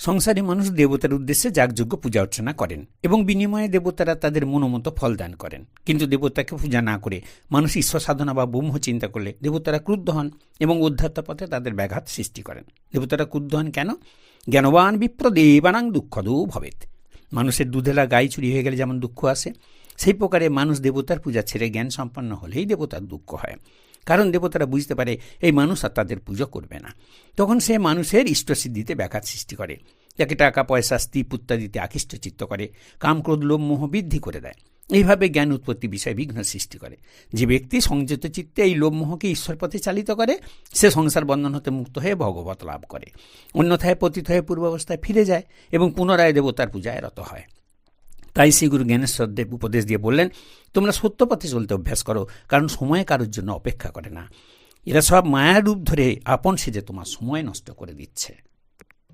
সংসারী মানুষ দেবতার উদ্দেশ্যে যাগযজ্ঞ পূজা অর্চনা করেন এবং বিনিময়ে দেবতারা তাদের মনোমতো ফল দান করেন। কিন্তু দেবতাকে পূজা না করে মানুষ ঈশ্বর সাধনা বা ব্রহ্ম চিন্তা করলে দেবতারা ক্রুদ্ধ হন এবং অধ্যাত্ম পথে তাদের ব্যাঘাত সৃষ্টি করেন। দেবতারা ক্রুদ্ধ হন কেন? জ্ঞানবান বিপ্র দেবানাং দুঃখদো ভবেত। মানুষের দুধেলা গাই চুরি হয়ে গেলে যেমন দুঃখ আসে, সেই প্রকারে মানুষ দেবতার পূজা ছেড়ে জ্ঞান সম্পন্ন হলেই দেবতার দুঃখ হয়। কারণ দেবতারা বুঝতে পারে এই মানুষ আর তাদের পুজো করবে না। তখন সে মানুষের ইষ্টসিদ্ধিতে ব্যাঘাত সৃষ্টি করে, যাকে টাকা পয়সা স্ত্রী পুত্রাদিতে আকৃষ্ট চিত্ত করে, কাম ক্রোধ লোভ মোহ বৃদ্ধি করে দেয়। এইভাবে জ্ঞান উৎপত্তি বিষয়ে বিঘ্ন সৃষ্টি করে। যে ব্যক্তি সংযত চিত্তে এই লোভ মোহকে ঈশ্বর পথে চালিত করে, সে সংসার বন্ধন হতে মুক্ত হয়ে ভগবত লাভ করে। অন্যথায় পতিত হয়ে পূর্বাবস্থায় ফিরে যায় এবং পুনরায় দেবতার পূজায় রত হয়। তাই শ্রী গুরু জ্ঞানেশ্বর দেব উপদেশ দিয়ে বললেন, তোমরা সত্য পথে চলতে অভ্যাস করো, কারণ সময় কারোর জন্য অপেক্ষা করে না। এরা সব মায়ার রূপ ধরে আপন সেজে তোমার সময় নষ্ট করে দিচ্ছে।